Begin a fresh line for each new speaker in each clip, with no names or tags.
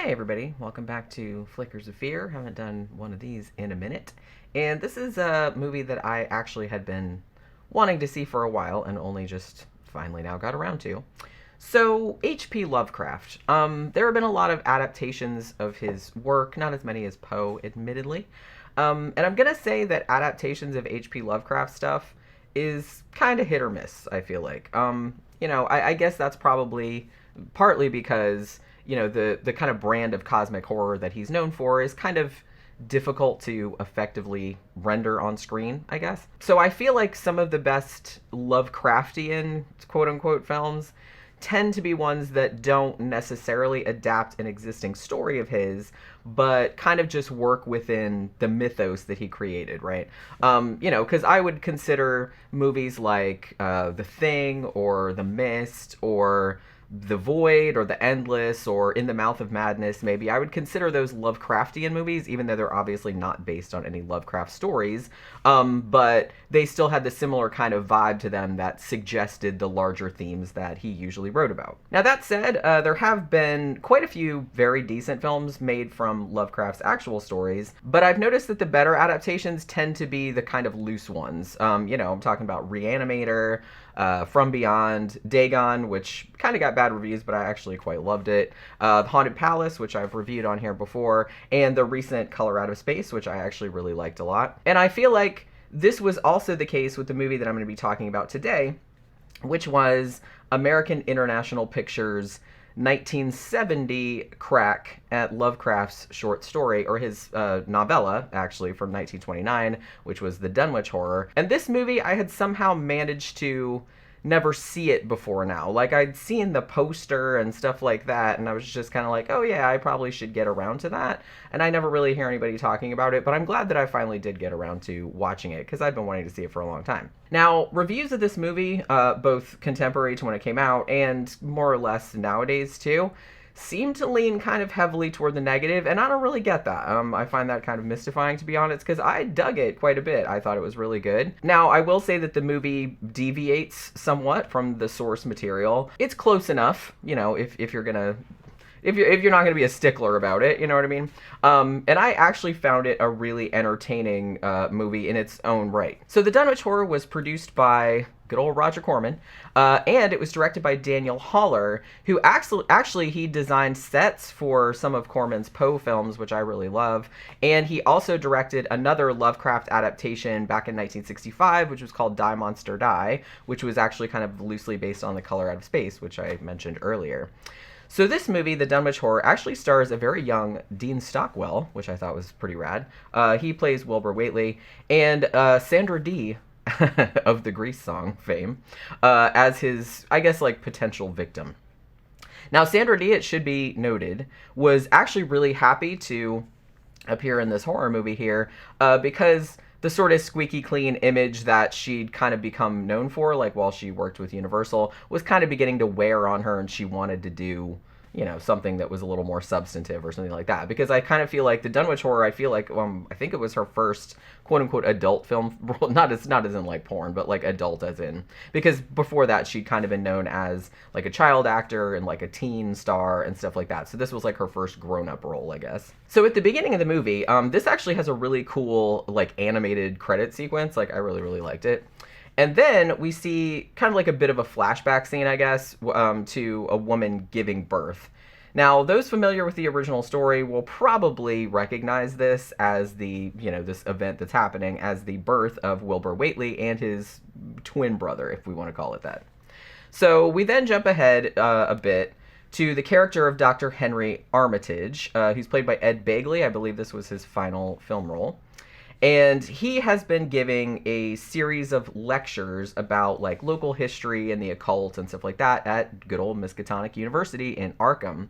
Hey everybody, welcome back to Flickers of Fear. Haven't done one of these in a minute. And this is a movie that I actually had been wanting to see for a while and only just finally now got around to. So, H.P. Lovecraft. There have been a lot of adaptations of his work, not as many as Poe, admittedly. And I'm gonna say that adaptations of H.P. Lovecraft stuff is kind of hit or miss, I feel like. I guess that's probably partly because the kind of brand of cosmic horror that he's known for is kind of difficult to effectively render on screen, I guess. So I feel like some of the best Lovecraftian quote unquote films tend to be ones that don't necessarily adapt an existing story of his, but kind of just work within the mythos that he created, right? Because I would consider movies like The Thing or The Mist or The Void or The Endless or In the Mouth of Madness, maybe. I would consider those Lovecraftian movies, even though they're obviously not based on any Lovecraft stories. But they still had the similar kind of vibe to them that suggested the larger themes that he usually wrote about. Now, that said, there have been quite a few very decent films made from Lovecraft's actual stories, but I've noticed that the better adaptations tend to be the kind of loose ones. I'm talking about Reanimator, From Beyond, Dagon, which kind of got bad reviews, but I actually quite loved it. The Haunted Palace, which I've reviewed on here before, and the recent Color Out of Space, which I actually really liked a lot. And I feel like this was also the case with the movie that I'm going to be talking about today, which was American International Pictures' 1970 crack at Lovecraft's short story, or his novella, actually, from 1929, which was the Dunwich Horror. And this movie, I had somehow managed to never see it before now. Like, I'd seen the poster and stuff like that, and I was just kind of like, oh yeah, I probably should get around to that. And I never really hear anybody talking about it, but I'm glad that I finally did get around to watching it, because I've been wanting to see it for a long time. Now, reviews of this movie, both contemporary to when it came out, and more or less nowadays too, seem to lean kind of heavily toward the negative, and I don't really get that. I find that kind of mystifying, to be honest, because I dug it quite a bit. I thought it was really good. Now, I will say that the movie deviates somewhat from the source material. It's close enough, if you're gonna... If you're not going to be a stickler about it, you know what I mean? And I actually found it a really entertaining movie in its own right. So The Dunwich Horror was produced by good old Roger Corman, and it was directed by Daniel Haller, who actually he designed sets for some of Corman's Poe films, which I really love, and he also directed another Lovecraft adaptation back in 1965, which was called Die Monster Die, which was actually kind of loosely based on The Color Out of Space, which I mentioned earlier. So this movie, The Dunwich Horror, actually stars a very young Dean Stockwell, which I thought was pretty rad. He plays Wilbur Whately, and Sandra Dee of the Grease song fame as his, I guess, like, potential victim. Now, Sandra Dee, it should be noted, was actually really happy to appear in this horror movie here because the sort of squeaky clean image that she'd kind of become known for, like while she worked with Universal, was kind of beginning to wear on her, and she wanted to do, something that was a little more substantive or something like that. Because I kind of feel like The Dunwich Horror, I feel like, I think it was her first quote-unquote adult film, not as in like porn, but like adult as in, because before that she'd kind of been known as like a child actor and like a teen star and stuff like that. So this was like her first grown-up role, I guess. So at the beginning of the movie, this actually has a really cool like animated credit sequence. Like, I really, really liked it. And then we see kind of like a bit of a flashback scene, I guess, to a woman giving birth. Now, those familiar with the original story will probably recognize this as the, this event that's happening as the birth of Wilbur Whately and his twin brother, if we want to call it that. So we then jump ahead a bit to the character of Dr. Henry Armitage, who's played by Ed Begley. I believe this was his final film role. And he has been giving a series of lectures about like local history and the occult and stuff like that at good old Miskatonic University in Arkham.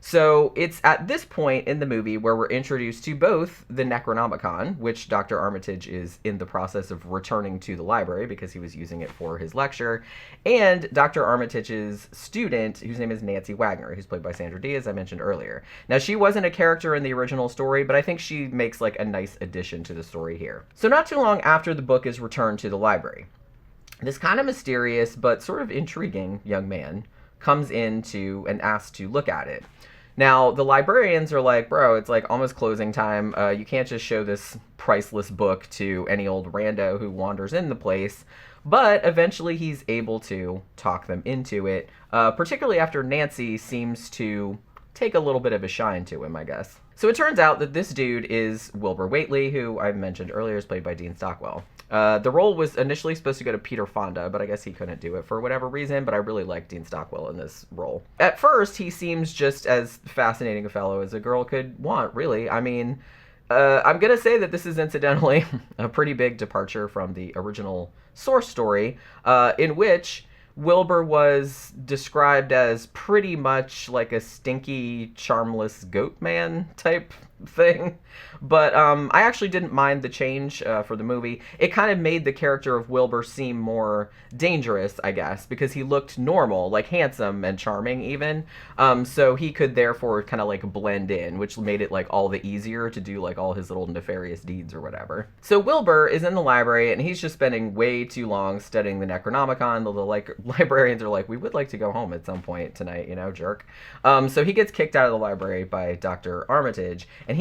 So it's at this point in the movie where we're introduced to both the Necronomicon, which Dr. Armitage is in the process of returning to the library because he was using it for his lecture, and Dr. Armitage's student, whose name is Nancy Wagner, who's played by Sandra Dee, as I mentioned earlier. Now, she wasn't a character in the original story, but I think she makes like a nice addition to the story here. So not too long after the book is returned to the library, this kind of mysterious but sort of intriguing young man comes in and asks to look at it. Now, the librarians are like, bro, it's like almost closing time. You can't just show this priceless book to any old rando who wanders in the place. But eventually he's able to talk them into it, particularly after Nancy seems to take a little bit of a shine to him, I guess. So it turns out that this dude is Wilbur Whately, who I mentioned earlier is played by Dean Stockwell. The role was initially supposed to go to Peter Fonda, but I guess he couldn't do it for whatever reason, but I really like Dean Stockwell in this role. At first, he seems just as fascinating a fellow as a girl could want, really. I mean, I'm going to say that this is incidentally a pretty big departure from the original source story, in which Wilbur was described as pretty much like a stinky, charmless goat man type thing. But I actually didn't mind the change for the movie. It kind of made the character of Wilbur seem more dangerous, I guess, because he looked normal, like handsome and charming even. So he could therefore kind of like blend in, which made it like all the easier to do like all his little nefarious deeds or whatever. So Wilbur is in the library and he's just spending way too long studying the Necronomicon. The like librarians are like, we would like to go home at some point tonight, you know, jerk. So he gets kicked out of the library by Dr. Armitage, and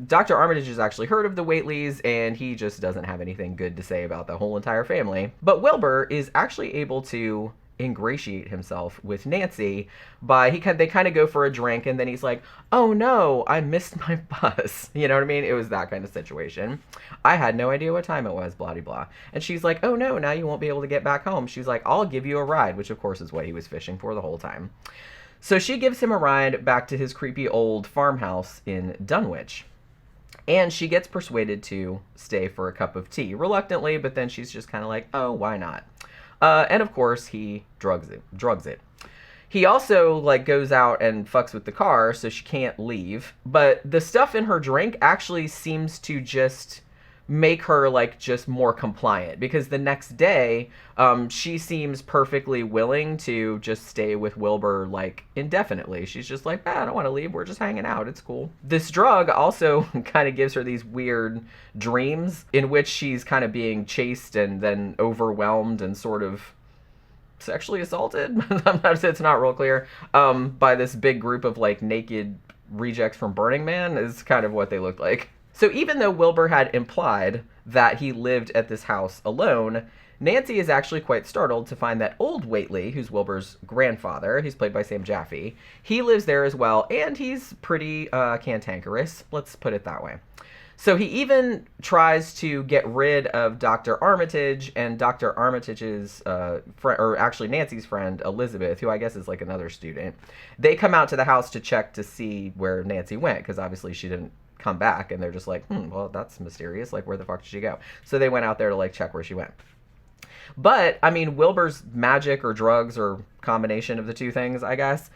Dr. Armitage has actually heard of the Whateleys, and he just doesn't have anything good to say about the whole entire family. But Wilbur is actually able to ingratiate himself with Nancy by they kind of go for a drink, and then he's like, oh no, I missed my bus. You know what I mean? It was that kind of situation. I had no idea what time it was, blah de blah. And she's like, oh no, now you won't be able to get back home. She's like, I'll give you a ride, which of course is what he was fishing for the whole time. So she gives him a ride back to his creepy old farmhouse in Dunwich. And she gets persuaded to stay for a cup of tea, reluctantly, but then she's just kind of like, oh, why not? And of course, he drugs it. He also like goes out and fucks with the car, so she can't leave. But the stuff in her drink actually seems to just make her like just more compliant, because the next day she seems perfectly willing to just stay with Wilbur like indefinitely. She's just like, I don't want to leave, we're just hanging out, it's cool. This drug also kind of gives her these weird dreams in which she's kind of being chased and then overwhelmed and sort of sexually assaulted. It's not real clear, by this big group of like naked rejects from Burning Man is kind of what they look like. So even though Wilbur had implied that he lived at this house alone, Nancy is actually quite startled to find that old Whately, who's Wilbur's grandfather, he's played by Sam Jaffe, he lives there as well, and he's pretty cantankerous, let's put it that way. So he even tries to get rid of Dr. Armitage and Dr. Armitage's friend, or actually Nancy's friend, Elizabeth, who I guess is like another student. They come out to the house to check to see where Nancy went, because obviously she didn't come back, and they're just like, well, that's mysterious, like where the fuck did she go? So they went out there to like check where she went. But I mean, Wilbur's magic or drugs or combination of the two things, I guess,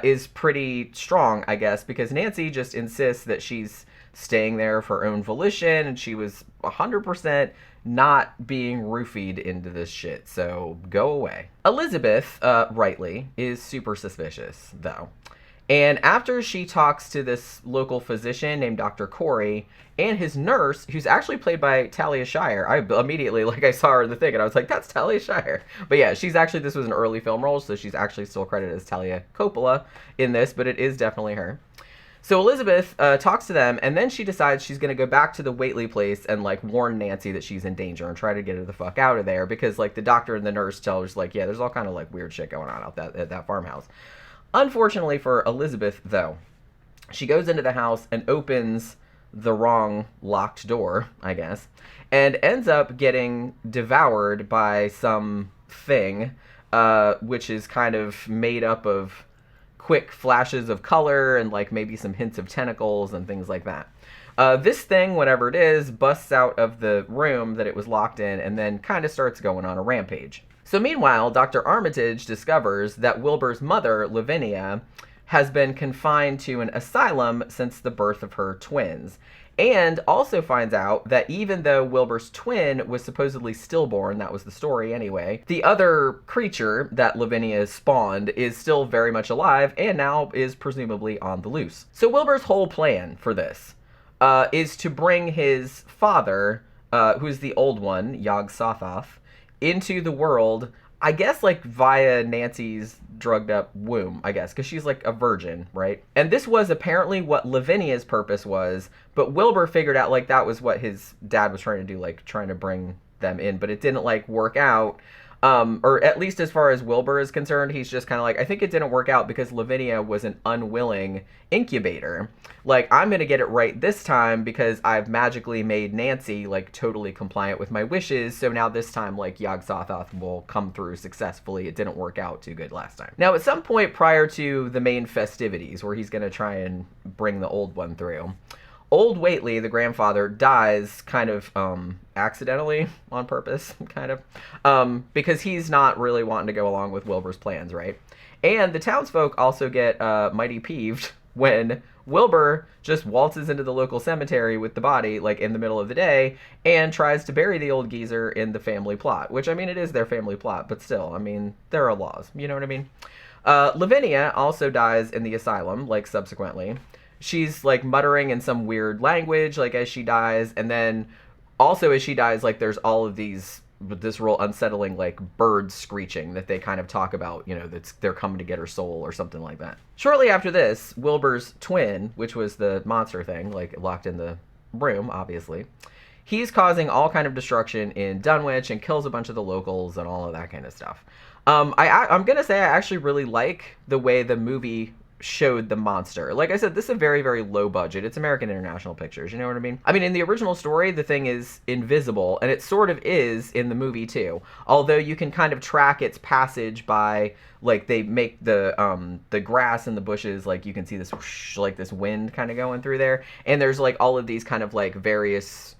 is pretty strong, I guess, because Nancy just insists that she's staying there for her own volition, and she was 100% not being roofied into this shit, so go away. Elizabeth, rightly, is super suspicious, though. And after she talks to this local physician named Dr. Corey and his nurse, who's actually played by Talia Shire, I immediately, like, I saw her in the thing, and I was like, that's Talia Shire. But yeah, she's actually, this was an early film role, so she's actually still credited as Talia Coppola in this, but it is definitely her. So Elizabeth talks to them, and then she decides she's going to go back to the Whately place and, like, warn Nancy that she's in danger and try to get her the fuck out of there, because, like, the doctor and the nurse tell her, like, yeah, there's all kind of, like, weird shit going on out at that farmhouse. Unfortunately for Elizabeth, though, she goes into the house and opens the wrong locked door, I guess, and ends up getting devoured by some thing, which is kind of made up of quick flashes of color and like maybe some hints of tentacles and things like that. This thing, whatever it is, busts out of the room that it was locked in and then kind of starts going on a rampage. So meanwhile, Dr. Armitage discovers that Wilbur's mother, Lavinia, has been confined to an asylum since the birth of her twins, and also finds out that even though Wilbur's twin was supposedly stillborn, that was the story anyway, the other creature that Lavinia spawned is still very much alive and now is presumably on the loose. So Wilbur's whole plan for this is to bring his father, who's the old one, Yog Sothoth, into the world. I guess like via Nancy's drugged up womb, I guess, because she's like a virgin, right? And this was apparently what Lavinia's purpose was, but Wilbur figured out like that was what his dad was trying to do, like trying to bring them in, but it didn't like work out. Or at least as far as Wilbur is concerned, he's just kind of like, I think it didn't work out because Lavinia was an unwilling incubator. Like, I'm going to get it right this time because I've magically made Nancy, like, totally compliant with my wishes. So now this time, like, Yog-Sothoth will come through successfully. It didn't work out too good last time. Now, at some point prior to the main festivities, where he's going to try and bring the old one through, Old Whately, the grandfather, dies kind of accidentally, on purpose, kind of, because he's not really wanting to go along with Wilbur's plans, right? And the townsfolk also get mighty peeved when Wilbur just waltzes into the local cemetery with the body, like, in the middle of the day, and tries to bury the old geezer in the family plot, which, I mean, it is their family plot, but still, I mean, there are laws, you know what I mean? Lavinia also dies in the asylum, like, subsequently. She's, like, muttering in some weird language, like, as she dies, and then also as she dies, like, there's all of this real unsettling, like, birds screeching that they kind of talk about, you know, they're coming to get her soul or something like that. Shortly after this, Wilbur's twin, which was the monster thing, like, locked in the room, obviously, he's causing all kind of destruction in Dunwich and kills a bunch of the locals and all of that kind of stuff. I'm gonna say I actually really like the way the movie showed the monster. Like I said, this is a very, very low budget. It's American International Pictures, you know what I mean? I mean, in the original story, the thing is invisible, and it sort of is in the movie too. Although you can kind of track its passage by, like, they make the grass and the bushes, like, you can see this whoosh, like this wind kind of going through there, and there's like all of these kind of like various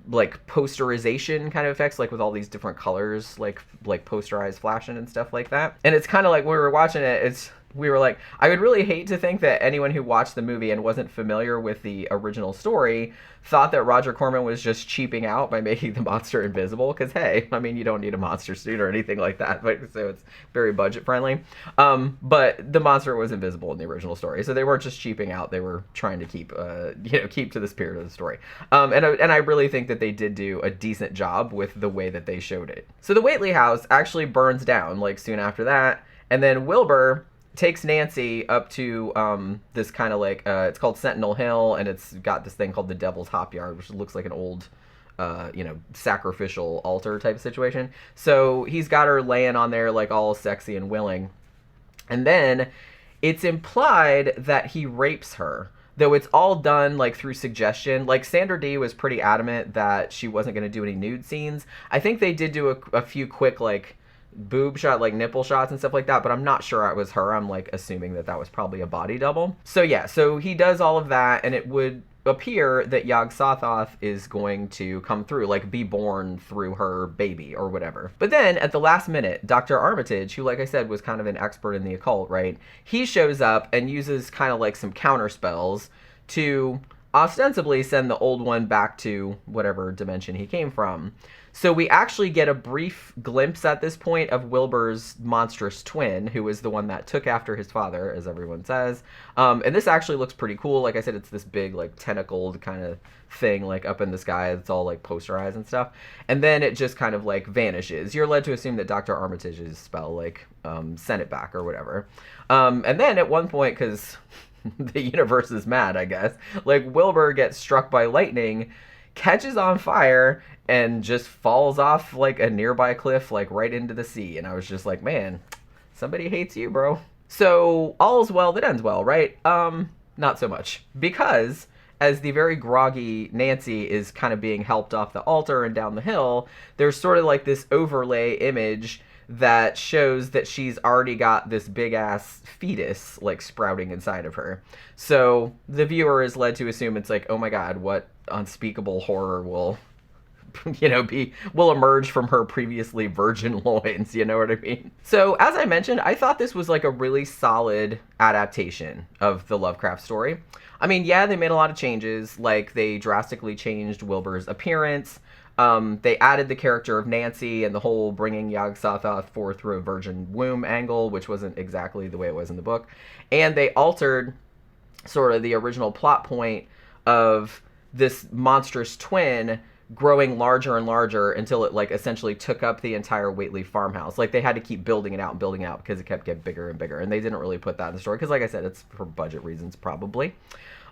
like posterization kind of effects, like with all these different colors, like posterized flashing and stuff like that. And it's kind of like when we were watching it, we were like, I would really hate to think that anyone who watched the movie and wasn't familiar with the original story thought that Roger Corman was just cheaping out by making the monster invisible, because hey, I mean, you don't need a monster suit or anything like that, but so it's very budget friendly. But the monster was invisible in the original story, so they weren't just cheaping out, they were trying to keep to the spirit of the story. And I really think that they did do a decent job with the way that they showed it. So the Whately house actually burns down, like, soon after that, and then Wilbur takes Nancy up to this kind of like, it's called Sentinel Hill, and it's got this thing called the Devil's Hop Yard, which looks like an old, sacrificial altar type of situation. So he's got her laying on there, like, all sexy and willing. And then it's implied that he rapes her, though it's all done, like, through suggestion. Like, Sandra Dee was pretty adamant that she wasn't going to do any nude scenes. I think they did do a few quick, like, boob shot, like nipple shots and stuff like that, but I'm not sure it was her. I'm like assuming that was probably a body double. So yeah, so he does all of that, and it would appear that Yog-Sothoth is going to come through, like be born through her baby or whatever. But then at the last minute, Dr. Armitage, who, like I said, was kind of an expert in the occult, right? He shows up and uses kind of like some counter spells to ostensibly send the old one back to whatever dimension he came from. So we actually get a brief glimpse at this point of Wilbur's monstrous twin, who is the one that took after his father, as everyone says. And this actually looks pretty cool. Like I said, it's this big, like, tentacled kind of thing, like, up in the sky. It's all, like, posterized and stuff. And then it just kind of, like, vanishes. You're led to assume that Dr. Armitage's spell, like, sent it back or whatever. And then at one point, because the universe is mad, I guess, like, Wilbur gets struck by lightning, catches on fire, and just falls off, like, a nearby cliff, like, right into the sea. And I was just like, man, somebody hates you, bro. So all's well that ends well, right? Not so much. Because as the very groggy Nancy is kind of being helped off the altar and down the hill, there's sort of like this overlay image that shows that she's already got this big-ass fetus, like, sprouting inside of her. So the viewer is led to assume it's like, oh my god, what unspeakable horror will, will emerge from her previously virgin loins, you know what I mean? So, as I mentioned, I thought this was, like, a really solid adaptation of the Lovecraft story. I mean, yeah, they made a lot of changes, like, they drastically changed Wilbur's appearance. They added the character of Nancy and the whole bringing Yog-Sothoth forth through a virgin womb angle, which wasn't exactly the way it was in the book. And they altered sort of the original plot point of this monstrous twin growing larger and larger until it like essentially took up the entire Waitley farmhouse. Like they had to keep building it out and building it out because it kept getting bigger and bigger, and they didn't really put that in the story because, like I said, it's for budget reasons probably.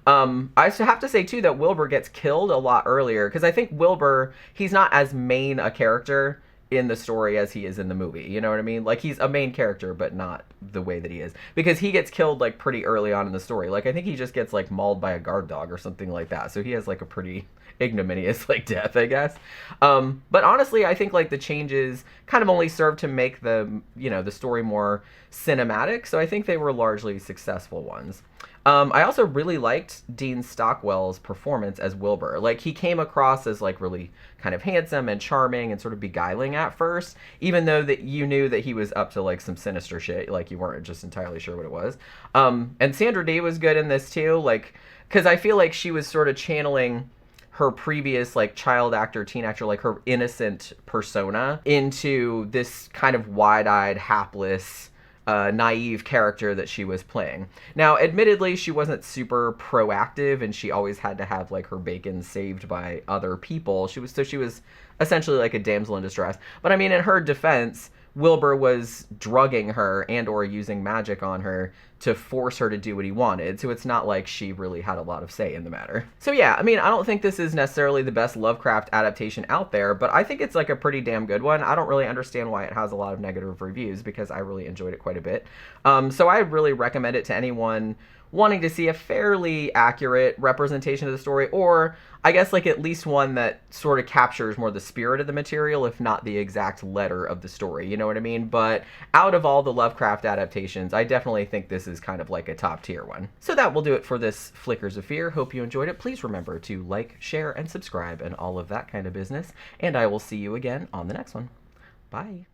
I have to say too that Wilbur gets killed a lot earlier because I think Wilbur, he's not as main a character in the story as he is in the movie. You know what I mean? Like he's a main character, but not the way that he is, because he gets killed like pretty early on in the story. Like I think he just gets like mauled by a guard dog or something like that. So he has like a pretty ignominious like death, I guess. But honestly, I think like the changes kind of only serve to make the, you know, the story more cinematic. So I think they were largely successful ones. I also really liked Dean Stockwell's performance as Wilbur. Like, he came across as, like, really kind of handsome and charming and sort of beguiling at first, even though that you knew that he was up to, like, some sinister shit. Like, you weren't just entirely sure what it was. And Sandra Dee was good in this, too. Like, because I feel like she was sort of channeling her previous, like, child actor, teen actor, like, her innocent persona into this kind of wide-eyed, hapless, naive character that she was playing. Now, admittedly, she wasn't super proactive, and she always had to have like her bacon saved by other people. She was essentially like a damsel in distress. But I mean, in her defense, Wilbur was drugging her and or using magic on her to force her to do what he wanted. So it's not like she really had a lot of say in the matter. So yeah, I mean, I don't think this is necessarily the best Lovecraft adaptation out there, but I think it's like a pretty damn good one. I don't really understand why it has a lot of negative reviews because I really enjoyed it quite a bit. So I really recommend it to anyone wanting to see a fairly accurate representation of the story, or I guess like at least one that sort of captures more the spirit of the material, if not the exact letter of the story, you know what I mean? But out of all the Lovecraft adaptations, I definitely think this is kind of like a top tier one. So that will do it for this Flickers of Fear. Hope you enjoyed it. Please remember to like, share, and subscribe and all of that kind of business, and I will see you again on the next one. Bye.